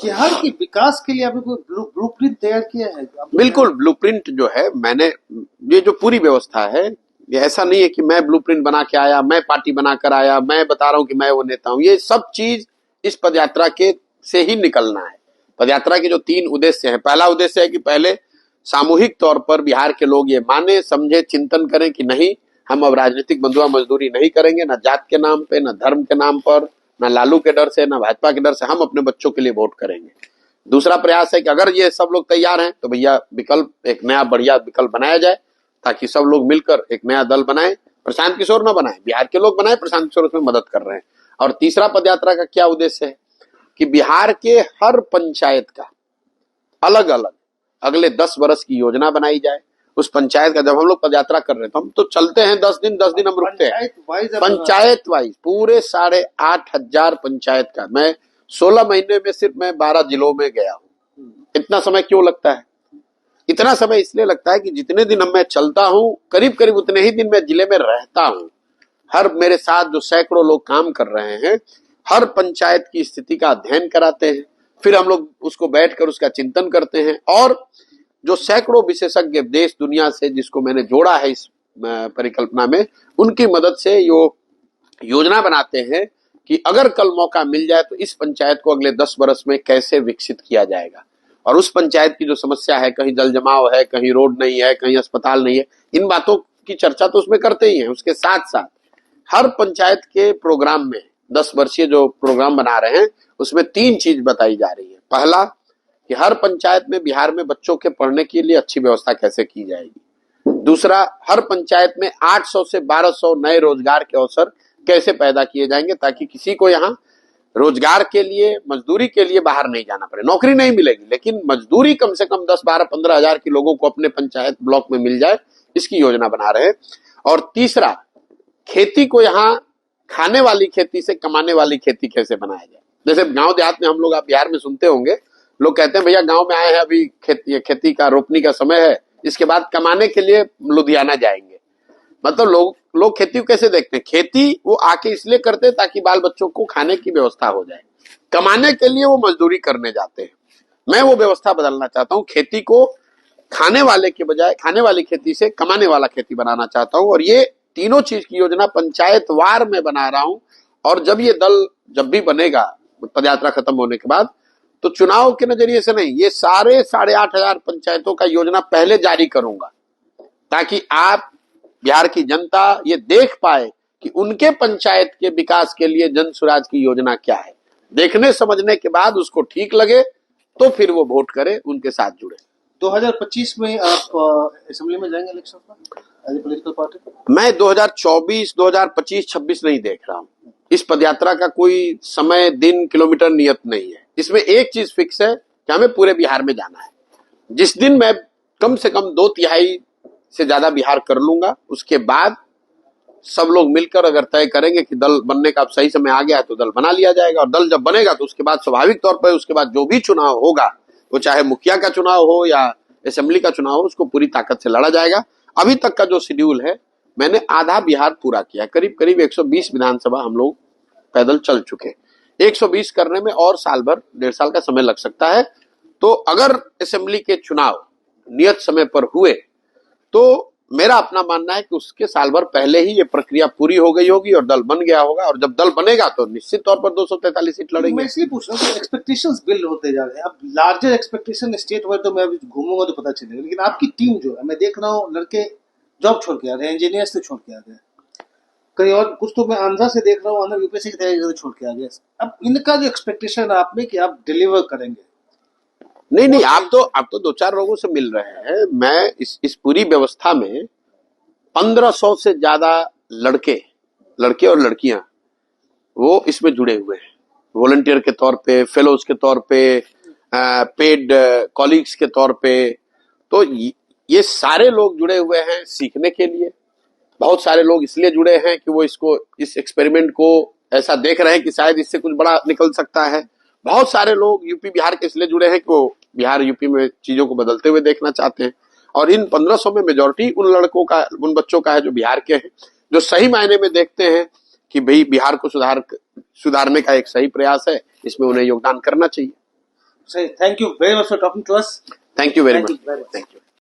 बिहार के विकास के लिए आपने कोई ब्लूप्रिंट तैयार किया है? बिल्कुल, ब्लूप्रिंट जो है मैंने, ये जो पूरी व्यवस्था है, ये ऐसा नहीं है कि मैं ब्लूप्रिंट बना के आया, मैं पार्टी बना कर आया, मैं बता रहा हूं कि मैं वो नेता हूं। ये सब चीज इस पदयात्रा के से ही निकलना है। पदयात्रा के जो 3 उद्देश्य हैं, पहला उद्देश्य है कि पहले सामूहिक तौर पर बिहार के लोग ये माने, समझे, चिंतन करें कि नहीं, हम अब राजनीतिक बंधुआ मजदूरी नहीं करेंगे, ना जात के नाम पे, ना धर्म के नाम पर, ना लालू के डर से, ना भाजपा के डर से, हम अपने बच्चों के लिए वोट करेंगे। दूसरा प्रयास है कि अगर ये सब लोग तैयार हैं तो भैया विकल्प, एक नया बढ़िया विकल्प बनाया जाए, ताकि सब लोग मिलकर एक नया दल बनाए। प्रशांत किशोर ना बनाए, बिहार के लोग बनाए, प्रशांत किशोर उसमें मदद कर रहे हैं। और तीसरा पदयात्रा का क्या उद्देश्य है कि बिहार के हर पंचायत का अलग अलग अगले 10 वर्ष की योजना बनाई जाए। उस पंचायत का, जब हम लोग पदयात्रा कर रहे हैं तो हम तो चलते हैं 10 दिन हम रुकते हैं, पंचायत वाइज पूरे 8,500 पंचायत का। मैं 16 महीने में सिर्फ मैं 12 जिलों में गया हूं। इतना समय क्यों लगता है? इतना समय इसलिए लगता है कि जितने दिन मैं चलता हूं, करीब करीब उतने ही दिन मैं जिले में रहता हूं। हर मेरे साथ जो सैकड़ों लोग काम कर रहे हैं, हर पंचायत की स्थिति का अध्ययन कराते हैं, फिर हम लोग उसको बैठकर उसका चिंतन करते हैं। और जो सैकड़ों विशेषज्ञ देश दुनिया से जिसको मैंने जोड़ा है इस परिकल्पना में, उनकी मदद से योजना बनाते हैं कि अगर कल मौका मिल जाए तो इस पंचायत को अगले 10 वर्ष में कैसे विकसित किया जाएगा। और उस पंचायत की जो समस्या है, कहीं जल जमाव है, कहीं रोड नहीं है, कहीं अस्पताल नहीं है, इन बातों की चर्चा तो उसमें करते ही हैं। उसके साथ साथ हर पंचायत के प्रोग्राम में 10 वर्षीय जो प्रोग्राम बना रहे हैं, उसमें 3 चीज बताई जा रही है। पहला कि हर पंचायत में बिहार में बच्चों के पढ़ने के लिए अच्छी व्यवस्था कैसे की जाएगी। दूसरा, हर पंचायत में 800 से 1200 नए रोजगार के अवसर कैसे पैदा किए जाएंगे, ताकि किसी को यहाँ रोजगार के लिए, मजदूरी के लिए बाहर नहीं जाना पड़े। नौकरी नहीं मिलेगी, लेकिन मजदूरी कम से कम 10, 12, 15 हजार के लोगों को अपने पंचायत ब्लॉक में मिल जाए, इसकी योजना बना रहे हैं। और तीसरा, खेती को यहाँ खाने वाली खेती से कमाने वाली खेती कैसे बनाया जाए। जैसे गांव देहात में हम लोग, आप बिहार में सुनते होंगे, लोग कहते हैं भैया गांव में आए हैं, अभी खेती का रोपनी का समय है, इसके बाद कमाने के लिए लुधियाना जाएंगे। मतलब लोग खेती को कैसे देखते हैं? खेती वो आके इसलिए करते हैं ताकि बाल बच्चों को खाने की व्यवस्था हो जाए। कमाने के लिए वो मजदूरी करने जाते हैं। मैं वो व्यवस्था बदलना चाहता हूँ। खेती को खाने वाले के बजाय, खाने वाली खेती से कमाने वाला खेती बनाना चाहता हूँ। और ये तीनों चीज की योजना पंचायत वार में बना रहा हूं। और जब ये दल जब भी बनेगा पदयात्रा खत्म होने के बाद, तो चुनाव के नजरिए से नहीं, ये सारे 8,500 पंचायतों का योजना पहले जारी करूंगा, ताकि आप बिहार की जनता ये देख पाए कि उनके पंचायत के विकास के लिए जन स्वराज की योजना क्या है। देखने समझने के बाद उसको ठीक लगे तो फिर वो वोट करे, उनके साथ जुड़े। 2025 में आप असेंबली में जाएंगे इलेक्शन में एज ए पॉलिटिकल पार्टी? मैं 2024, 2025, 26 नहीं देख रहा हूं। इस पदयात्रा का कोई समय, दिन, किलोमीटर नियत नहीं है। इसमें एक चीज फिक्स है कि हमें पूरे बिहार में जाना है। जिस दिन मैं कम से कम 2/3 से ज्यादा बिहार कर लूंगा, उसके बाद सब लोग मिलकर अगर तय करेंगे कि दल बनने का अब सही समय आ गया है, तो दल बना लिया जाएगा। और दल जब बनेगा तो उसके बाद स्वाभाविक तौर पर उसके बाद जो भी चुनाव होगा, वो चाहे मुखिया का चुनाव हो या असेंबली का चुनाव हो, उसको पूरी ताकत से लड़ा जाएगा। अभी तक का जो शेड्यूल है, मैंने आधा बिहार पूरा किया। करीब करीब 120 विधानसभा हम लोग पैदल चल चुके। 120 करने में और साल भर, 1.5 साल का समय लग सकता है। तो अगर असेंबली के चुनाव नियत समय पर हुए, तो मेरा अपना मानना है कि उसके साल भर पहले ही ये प्रक्रिया पूरी हो गई होगी और दल बन गया होगा। और जब दल बनेगा तो निश्चित तौर पर 243 सीट लड़ेंगे। मैं इसलिए पूछ रहा हूँ कि एक्सपेक्टेशंस बिल्ड होते जा रहे हैं। अब लार्जर एक्सपेक्टेशन स्टेट वाइड तो मैं अभी घूमूंगा तो पता चलेगा, लेकिन आपकी टीम जो है, मैं देख रहा हूँ लड़के जॉब छोड़ के आ रहे हैं, इंजीनियर से छोड़ के आ गए, कहीं और कुछ तो मैं आंध्रा से देख रहा हूँ, आंध्रा यूपीएससी की तैयारी छोड़ के आ गए। अब इनका जो एक्सपेक्टेशन है आप में कि आप डिलीवर करेंगे। नहीं, आप तो 2-4 लोगों से मिल रहे हैं। मैं इस पूरी व्यवस्था में 1500 से ज्यादा लड़के और लड़कियां वो इसमें जुड़े हुए हैं, वॉलंटियर के तौर पे, फेलोज के तौर पे, पेड कॉलीग्स के तौर पे। तो ये सारे लोग जुड़े हुए हैं सीखने के लिए। बहुत सारे लोग इसलिए जुड़े हैं कि वो इस एक्सपेरिमेंट को ऐसा देख रहे हैं कि शायद इससे कुछ बड़ा निकल सकता है। बहुत सारे लोग यूपी बिहार के इसलिए जुड़े हैं कि वो बिहार यूपी में चीजों को बदलते हुए देखना चाहते हैं। और इन 1500 में मेजोरिटी उन लड़कों का, उन बच्चों का है जो बिहार के हैं, जो सही मायने में देखते हैं कि भाई बिहार को सुधारने का एक सही प्रयास है, इसमें उन्हें योगदान करना चाहिए। सही, thank you very much for talking to us. Thank you very Thank you much. very much. Thank you.